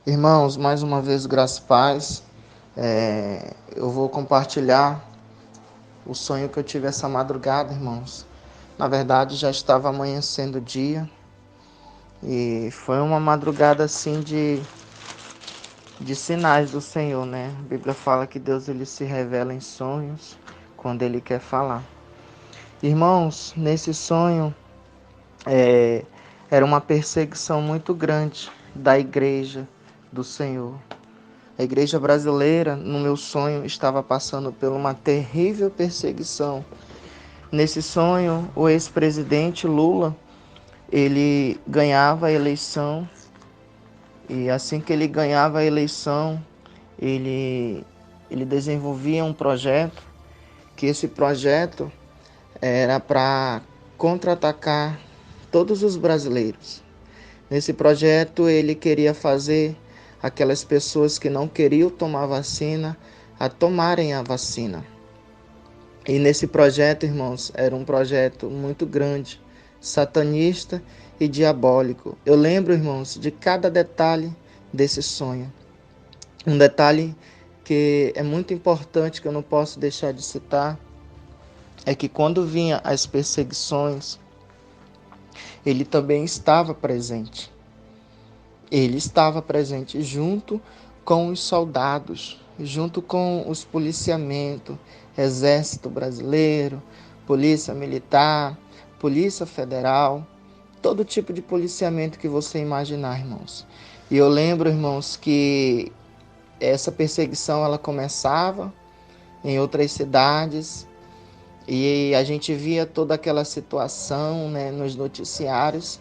Irmãos, mais uma vez, graça e paz. Eu vou compartilhar o sonho que eu tive essa madrugada, irmãos. Na verdade, já estava amanhecendo o dia e foi uma madrugada assim de sinais do Senhor, né? A Bíblia fala que Deus ele se revela em sonhos quando ele quer falar. Irmãos, nesse sonho é, era uma perseguição muito grande da igreja do Senhor. A igreja brasileira, no meu sonho, estava passando por uma terrível perseguição. Nesse sonho, o ex-presidente Lula, ele ganhava a eleição e assim que ele ganhava a eleição, ele desenvolvia um projeto, que esse projeto era para contra-atacar todos os brasileiros. Nesse projeto, ele queria fazer aquelas pessoas que não queriam tomar vacina a tomarem a vacina. E nesse projeto, irmãos, era um projeto muito grande, satanista e diabólico. Eu lembro, irmãos, de cada detalhe desse sonho. Um detalhe que é muito importante, que eu não posso deixar de citar, é que quando vinha as perseguições, ele também estava presente. Ele estava presente junto com os soldados, junto com os policiamentos, Exército Brasileiro, Polícia Militar, Polícia Federal, todo tipo de policiamento que você imaginar, irmãos. E eu lembro, irmãos, que essa perseguição ela começava em outras cidades e a gente via toda aquela situação, né, nos noticiários.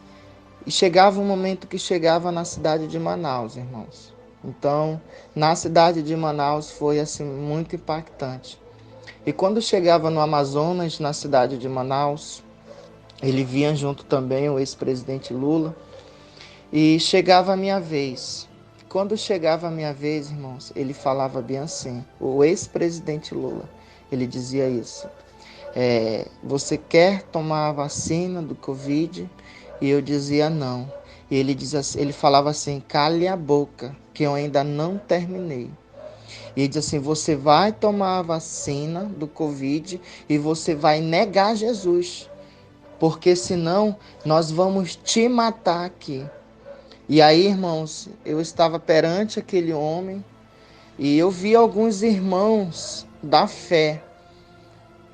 E chegava um momento que chegava na cidade de Manaus, irmãos. Então, na cidade de Manaus foi assim muito impactante. E quando chegava no Amazonas, na cidade de Manaus, ele vinha junto também o ex-presidente Lula e chegava a minha vez. Quando chegava a minha vez, irmãos, ele falava bem assim, o ex-presidente Lula, ele dizia isso. Você quer tomar a vacina do Covid? E eu dizia não. E ele falava assim, cale a boca, que eu ainda não terminei. E ele diz assim, você vai tomar a vacina do Covid e você vai negar Jesus, porque senão nós vamos te matar aqui. E aí, irmãos, eu estava perante aquele homem e eu vi alguns irmãos da fé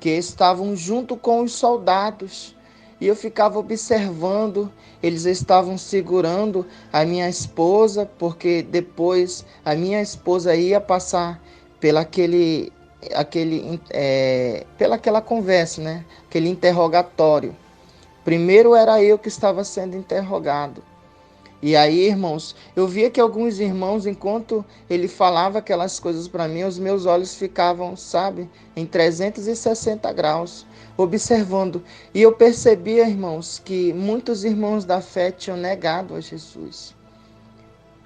que estavam junto com os soldados. E eu ficava observando, eles estavam segurando a minha esposa, porque depois a minha esposa ia passar pela aquela conversa, né? Aquele interrogatório. Primeiro era eu que estava sendo interrogado. E aí, irmãos, eu via que alguns irmãos, enquanto ele falava aquelas coisas para mim, os meus olhos ficavam, sabe, em 360 graus, observando. E eu percebia, irmãos, que muitos irmãos da fé tinham negado a Jesus.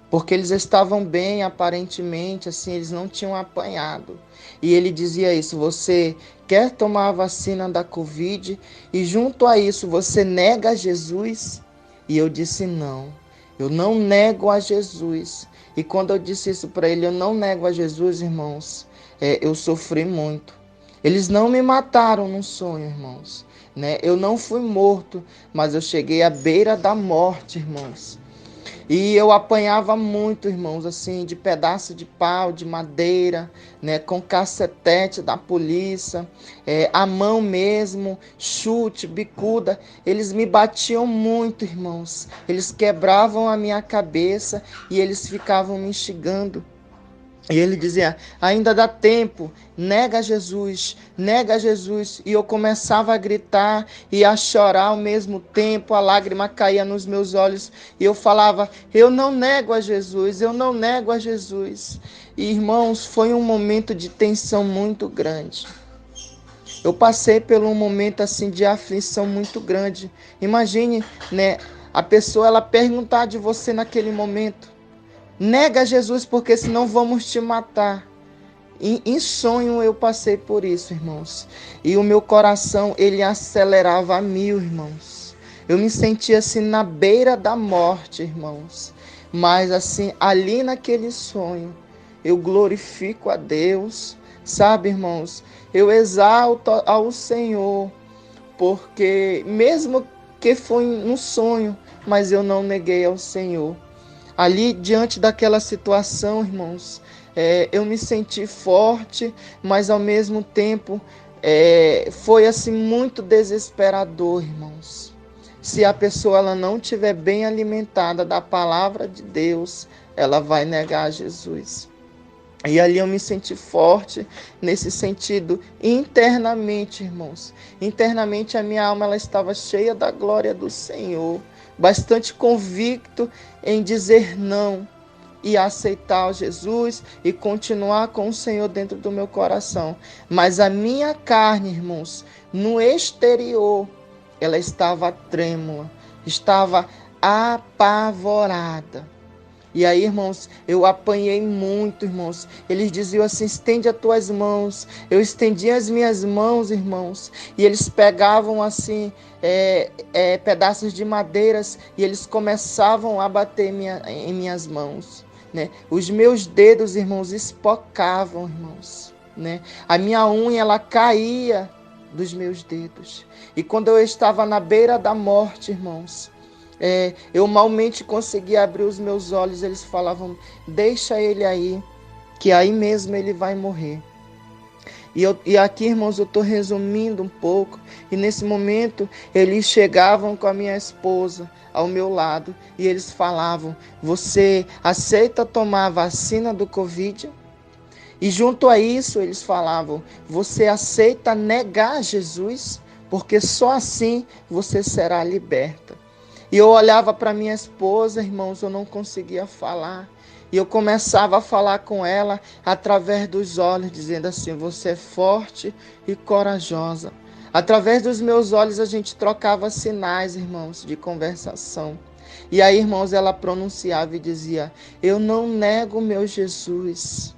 Porque eles estavam bem, aparentemente, assim, eles não tinham apanhado. E ele dizia isso, você quer tomar a vacina da Covid e junto a isso você nega Jesus? E eu disse não. Eu não nego a Jesus. E quando eu disse isso para ele, eu não nego a Jesus, irmãos, eu sofri muito. Eles não me mataram num sonho, irmãos. Né? Eu não fui morto, mas eu cheguei à beira da morte, irmãos. E eu apanhava muito, irmãos, assim, de pedaço de pau, de madeira, né, com cacetete da polícia, a mão mesmo, chute, bicuda. Eles me batiam muito, irmãos. Eles quebravam a minha cabeça e eles ficavam me instigando. E ele dizia, ainda dá tempo, nega Jesus, nega Jesus. E eu começava a gritar e a chorar ao mesmo tempo, a lágrima caía nos meus olhos. E eu falava, eu não nego a Jesus, eu não nego a Jesus. E irmãos, foi um momento de tensão muito grande. Eu passei por um momento assim de aflição muito grande. Imagine, né, a pessoa ela perguntar de você naquele momento. Nega Jesus, porque senão vamos te matar. Em sonho eu passei por isso, irmãos. E o meu coração, ele acelerava a 1000, irmãos. Eu me sentia assim na beira da morte, irmãos. Mas assim, ali naquele sonho, eu glorifico a Deus, sabe, irmãos? Eu exalto ao Senhor, porque mesmo que foi um sonho, mas eu não neguei ao Senhor. Ali, diante daquela situação, irmãos, eu me senti forte, mas ao mesmo tempo foi assim muito desesperador, irmãos. Se a pessoa ela não estiver bem alimentada da palavra de Deus, ela vai negar Jesus. E ali eu me senti forte nesse sentido internamente, irmãos. Internamente a minha alma ela estava cheia da glória do Senhor, bastante convicto em dizer não e aceitar Jesus e continuar com o Senhor dentro do meu coração. Mas a minha carne, irmãos, no exterior, ela estava trêmula, estava apavorada. E aí, irmãos, eu apanhei muito, irmãos. Eles diziam assim, estende as tuas mãos. Eu estendi as minhas mãos, irmãos. E eles pegavam assim, pedaços de madeiras e eles começavam a bater em minhas mãos. Né? Os meus dedos, irmãos, espocavam, irmãos. Né? A minha unha, ela caía dos meus dedos. E quando eu estava na beira da morte, irmãos, eu malmente conseguia abrir os meus olhos. Eles falavam, deixa ele aí, que aí mesmo ele vai morrer. E aqui, irmãos, eu estou resumindo um pouco. E nesse momento, eles chegavam com a minha esposa ao meu lado. E eles falavam, você aceita tomar a vacina do Covid? E junto a isso, eles falavam, você aceita negar Jesus? Porque só assim você será liberta. E eu olhava para minha esposa, irmãos, eu não conseguia falar. E eu começava a falar com ela através dos olhos, dizendo assim, você é forte e corajosa. Através dos meus olhos a gente trocava sinais, irmãos, de conversação. E aí, irmãos, ela pronunciava e dizia, eu não nego o meu Jesus,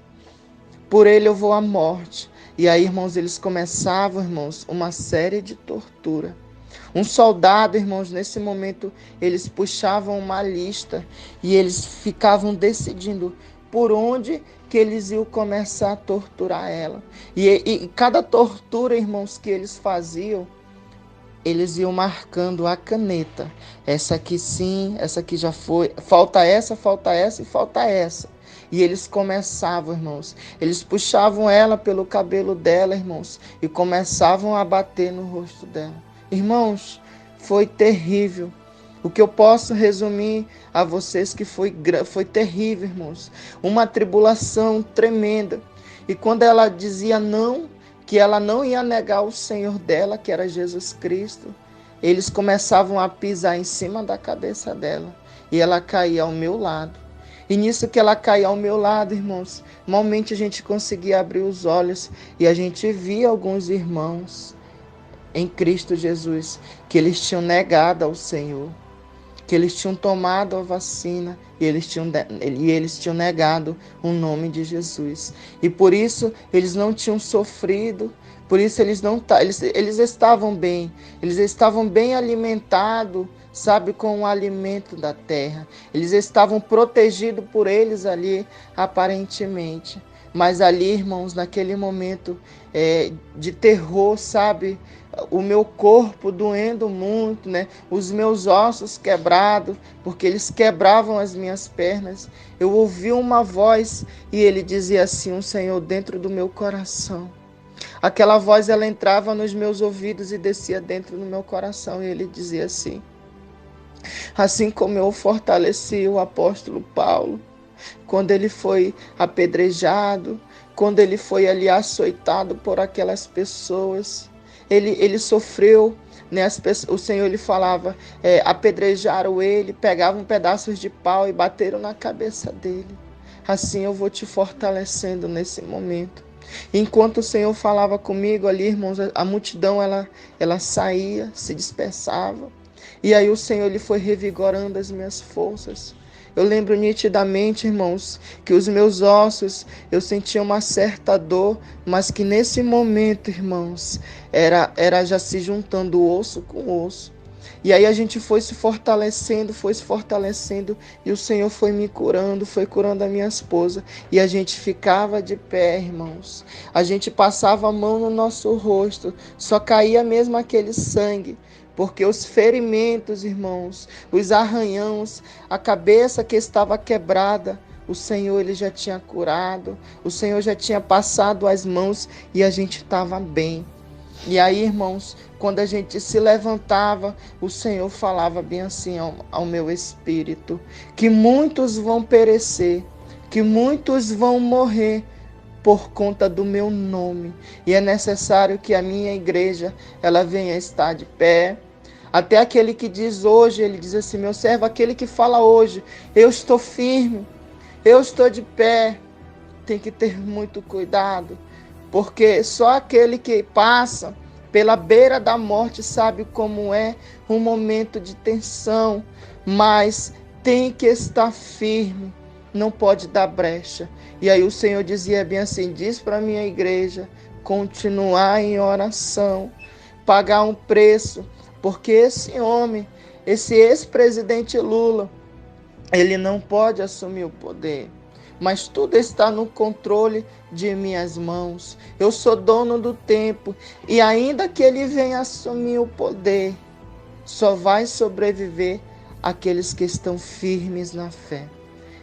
por ele eu vou à morte. E aí, irmãos, eles começavam, irmãos, uma série de tortura. Um soldado, irmãos, nesse momento, eles puxavam uma lista e eles ficavam decidindo por onde que eles iam começar a torturar ela. E cada tortura, irmãos, que eles faziam, eles iam marcando a caneta. Essa aqui sim, essa aqui já foi. Falta essa e falta essa. E eles começavam, irmãos, eles puxavam ela pelo cabelo dela, irmãos, e começavam a bater no rosto dela. Irmãos, foi terrível. O que eu posso resumir a vocês que foi terrível, irmãos. Uma tribulação tremenda. E quando ela dizia não, que ela não ia negar o Senhor dela, que era Jesus Cristo, eles começavam a pisar em cima da cabeça dela. E ela caía ao meu lado. E nisso que ela caía ao meu lado, irmãos, malmente a gente conseguia abrir os olhos e a gente via alguns irmãos em Cristo Jesus, que eles tinham negado ao Senhor, que eles tinham tomado a vacina e eles tinham negado o nome de Jesus. E por isso eles não tinham sofrido, por isso eles estavam bem alimentados, sabe, com o alimento da terra. Eles estavam protegidos por eles ali, aparentemente. Mas ali, irmãos, naquele momento de terror, sabe, o meu corpo doendo muito, né? Os meus ossos quebrados, porque eles quebravam as minhas pernas. Eu ouvi uma voz e ele dizia assim, o Senhor dentro do meu coração. Aquela voz, ela entrava nos meus ouvidos e descia dentro do meu coração. E ele dizia assim como eu fortaleci o apóstolo Paulo, quando ele foi apedrejado, quando ele foi ali açoitado por aquelas pessoas, ele sofreu, né? O Senhor lhe falava, apedrejaram ele, pegavam pedaços de pau e bateram na cabeça dele. Assim eu vou te fortalecendo nesse momento. Enquanto o Senhor falava comigo ali, irmãos, a multidão ela saía, se dispersava. E aí o Senhor ele foi revigorando as minhas forças. Eu lembro nitidamente, irmãos, que os meus ossos, eu sentia uma certa dor, mas que nesse momento, irmãos, era já se juntando osso com osso. E aí a gente foi se fortalecendo, e o Senhor foi me curando, foi curando a minha esposa. E a gente ficava de pé, irmãos. A gente passava a mão no nosso rosto, só caía mesmo aquele sangue. Porque os ferimentos, irmãos, os arranhões, a cabeça que estava quebrada, o Senhor ele já tinha curado, o Senhor já tinha passado as mãos e a gente estava bem. E aí, irmãos, quando a gente se levantava, o Senhor falava bem assim ao meu espírito, que muitos vão perecer, que muitos vão morrer por conta do meu nome. E é necessário que a minha igreja, ela venha estar de pé. Até aquele que diz hoje, ele diz assim, meu servo, aquele que fala hoje, eu estou firme, eu estou de pé, tem que ter muito cuidado, porque só aquele que passa pela beira da morte sabe como é um momento de tensão, mas tem que estar firme, não pode dar brecha. E aí o Senhor dizia bem assim, diz para a minha igreja, continuar em oração, pagar um preço, porque esse homem, esse ex-presidente Lula, ele não pode assumir o poder, mas tudo está no controle de minhas mãos. Eu sou dono do tempo e ainda que ele venha assumir o poder, só vai sobreviver aqueles que estão firmes na fé.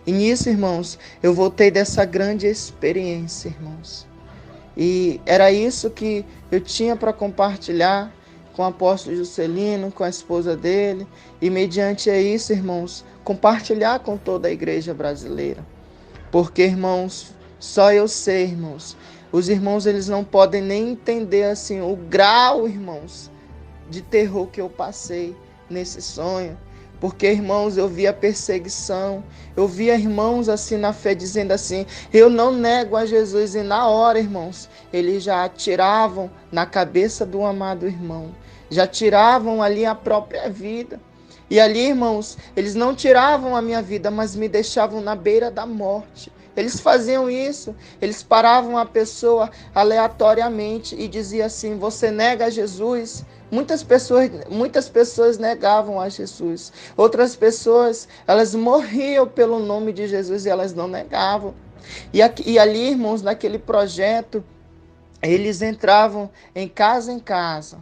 E nisso, irmãos, eu voltei dessa grande experiência, irmãos. E era isso que eu tinha para compartilhar com o apóstolo Juscelino, com a esposa dele. E mediante isso, irmãos, compartilhar com toda a igreja brasileira. Porque, irmãos, só eu sei, irmãos, os irmãos eles não podem nem entender assim o grau, irmãos, de terror que eu passei nesse sonho. Porque, irmãos, eu via perseguição, eu via irmãos assim na fé dizendo assim, eu não nego a Jesus. E na hora, irmãos, eles já atiravam na cabeça do amado irmão, já tiravam ali a própria vida. E ali, irmãos, eles não tiravam a minha vida, mas me deixavam na beira da morte. Eles faziam isso, eles paravam a pessoa aleatoriamente e diziam assim, você nega a Jesus? Muitas pessoas negavam a Jesus. Outras pessoas, elas morriam pelo nome de Jesus e elas não negavam. E ali, irmãos, naquele projeto, eles entravam em casa.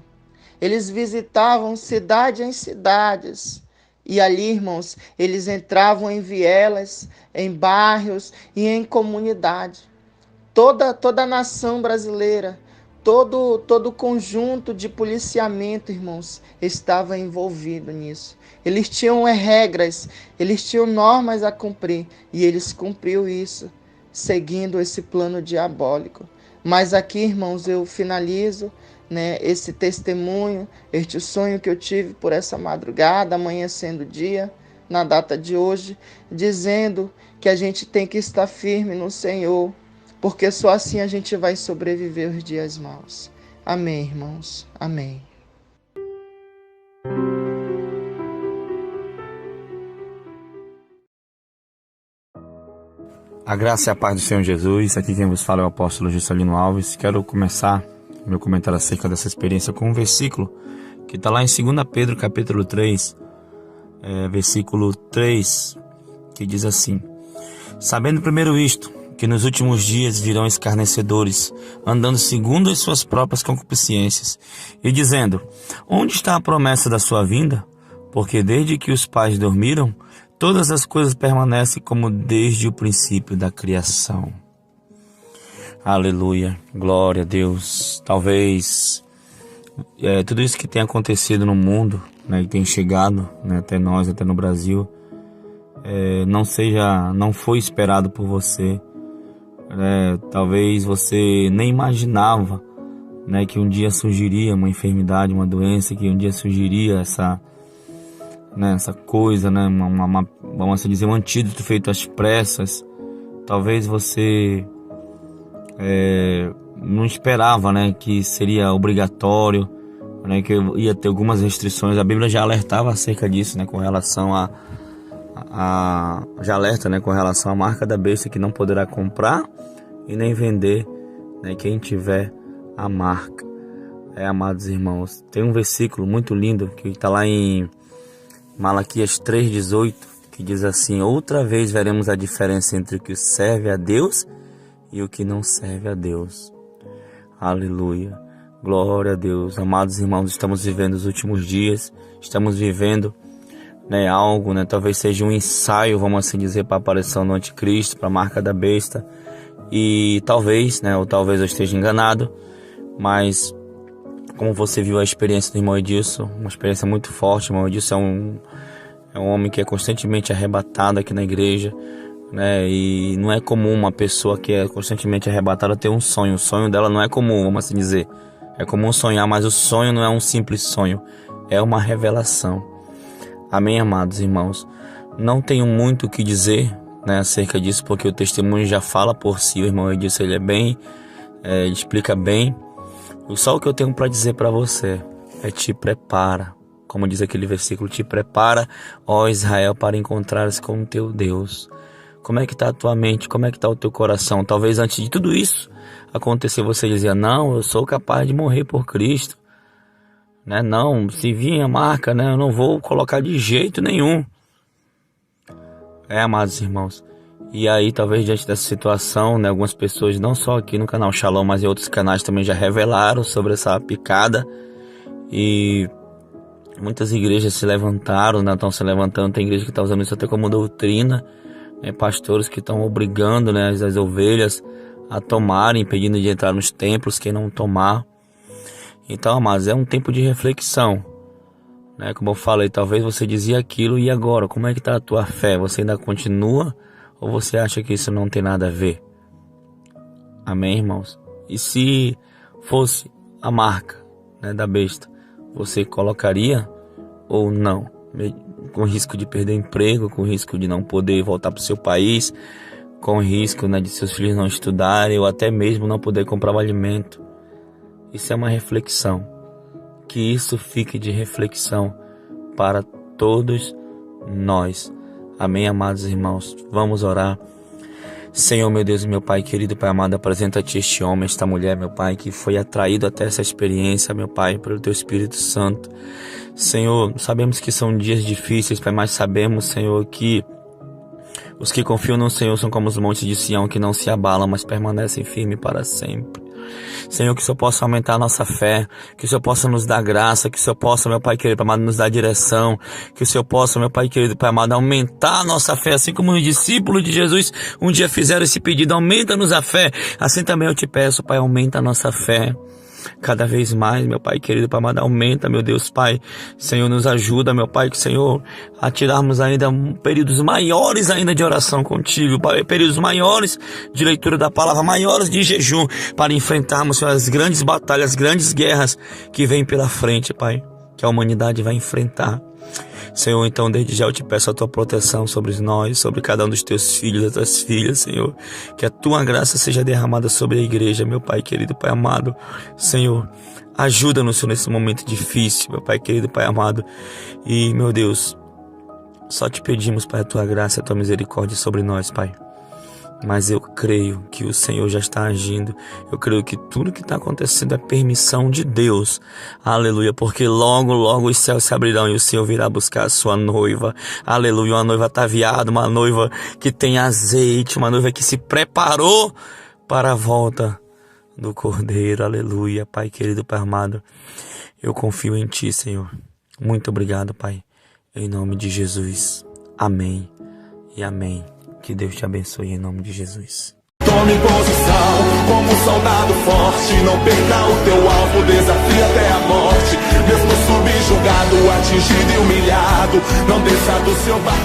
Eles visitavam cidade em cidades. E ali, irmãos, eles entravam em vielas, em bairros e em comunidade. Toda a nação brasileira, todo conjunto de policiamento, irmãos, estava envolvido nisso. Eles tinham regras, eles tinham normas a cumprir e eles cumpriram isso, seguindo esse plano diabólico. Mas aqui, irmãos, eu finalizo, esse testemunho, este sonho que eu tive por essa madrugada, amanhecendo o dia, na data de hoje, dizendo que a gente tem que estar firme no Senhor, porque só assim a gente vai sobreviver os dias maus. Amém, irmãos. Amém. A graça e a paz do Senhor Jesus. Aqui quem vos fala é o apóstolo Juscelino Alves. Quero começar meu comentário acerca dessa experiência com um versículo que está lá em 2 Pedro capítulo 3, versículo 3, que diz assim: sabendo primeiro isto, que nos últimos dias virão escarnecedores, andando segundo as suas próprias concupiscências, e dizendo, onde está a promessa da sua vinda? Porque desde que os pais dormiram, todas as coisas permanecem como desde o princípio da criação. Aleluia, glória a Deus. Talvez tudo isso que tem acontecido no mundo, e tem chegado, até nós, até no Brasil, não foi esperado por você. Talvez você nem imaginava, que um dia surgiria uma enfermidade, uma doença, que um dia surgiria essa coisa, vamos assim dizer, um antídoto feito às pressas. Talvez você não esperava, que seria obrigatório, que ia ter algumas restrições. A Bíblia já alertava acerca disso, com relação já alerta, com relação à marca da besta, que não poderá comprar e nem vender, quem tiver a marca. Amados irmãos, tem um versículo muito lindo que está lá em Malaquias 3,18, que diz assim: outra vez veremos a diferença entre o que serve a Deus e o que não serve a Deus. Aleluia, glória a Deus. Amados irmãos, estamos vivendo os últimos dias, estamos vivendo algo, talvez seja um ensaio, vamos assim dizer, para a aparição do anticristo, para a marca da besta. E talvez, ou talvez eu esteja enganado, mas como você viu a experiência do irmão Edilson, uma experiência muito forte. O irmão Edilson é um homem que é constantemente arrebatado aqui na igreja, e não é comum uma pessoa que é constantemente arrebatada ter um sonho. O sonho dela não é comum, vamos assim dizer. É comum sonhar, mas o sonho não é um simples sonho, é uma revelação. Amém, amados irmãos? Não tenho muito o que dizer acerca disso, porque o testemunho já fala por si. O irmão Edilson, ele ele explica bem. Só o que eu tenho para dizer para você é: te prepara. Como diz aquele versículo: te prepara, ó Israel, para encontrares com o teu Deus. Como é que está a tua mente? Como é que está o teu coração? Talvez antes de tudo isso acontecer, você dizia: não, eu sou capaz de morrer por Cristo. Não, se vir a marca, eu não vou colocar de jeito nenhum. Amados irmãos, e aí talvez diante dessa situação, algumas pessoas, não só aqui no canal Shalom, mas em outros canais também já revelaram sobre essa picada. E muitas igrejas se levantaram, estão se levantando. Tem igreja que está usando isso até como doutrina, pastores que estão obrigando as ovelhas a tomarem, pedindo de entrar nos templos quem não tomar. Então, amados, é um tempo de reflexão, Como eu falei, talvez você dizia aquilo, e agora? Como é que está a tua fé? Você ainda continua ou você acha que isso não tem nada a ver? Amém, irmãos? E se fosse a marca da besta, você colocaria ou não? Com risco de perder emprego, com risco de não poder voltar para o seu país, com risco de seus filhos não estudarem ou até mesmo não poder comprar o alimento. Isso é uma reflexão. Que isso fique de reflexão para todos nós. Amém, amados irmãos? Vamos orar. Senhor, meu Deus e meu Pai querido, Pai amado, apresenta-te este homem, esta mulher, meu Pai, que foi atraído até essa experiência, meu Pai, pelo Teu Espírito Santo. Senhor, sabemos que são dias difíceis, Pai, mas sabemos, Senhor, que os que confiam no Senhor são como os montes de Sião, que não se abalam, mas permanecem firmes para sempre. Senhor, que o Senhor possa aumentar a nossa fé, que o Senhor possa nos dar graça, que o Senhor possa, meu Pai querido, Pai amado, nos dar direção, que o Senhor possa, meu Pai querido, Pai amado, aumentar a nossa fé, assim como os discípulos de Jesus um dia fizeram esse pedido: aumenta-nos a fé. Assim também eu te peço, Pai, aumenta a nossa fé cada vez mais, meu Pai querido, Pai amado, aumenta, meu Deus, Pai. Senhor, nos ajuda, meu Pai, que Senhor, a tirarmos ainda períodos maiores ainda de oração contigo, Pai, períodos maiores de leitura da palavra, maiores de jejum, para enfrentarmos, Senhor, as grandes batalhas, grandes guerras que vêm pela frente, Pai, que a humanidade vai enfrentar. Senhor, então desde já eu te peço a tua proteção sobre nós, sobre cada um dos teus filhos, das tuas filhas, Senhor. Que a tua graça seja derramada sobre a igreja, meu Pai querido, Pai amado. Senhor, ajuda-nos nesse momento difícil, meu Pai querido, Pai amado. E, meu Deus, só te pedimos, Pai, a tua graça e a tua misericórdia sobre nós, Pai. Mas eu creio que o Senhor já está agindo. Eu creio que tudo que está acontecendo é permissão de Deus. Aleluia, porque logo, logo os céus se abrirão e o Senhor virá buscar a sua noiva. Aleluia, uma noiva ataviada, uma noiva que tem azeite, uma noiva que se preparou para a volta do Cordeiro. Aleluia, Pai querido, Pai amado. Eu confio em Ti, Senhor. Muito obrigado, Pai. Em nome de Jesus. Amém e amém. Que Deus te abençoe em nome de Jesus. Tome posição como um soldado forte. Não perca o teu alvo, desafie até a morte. Mesmo subjugado, atingido e humilhado, não desça do seu barco.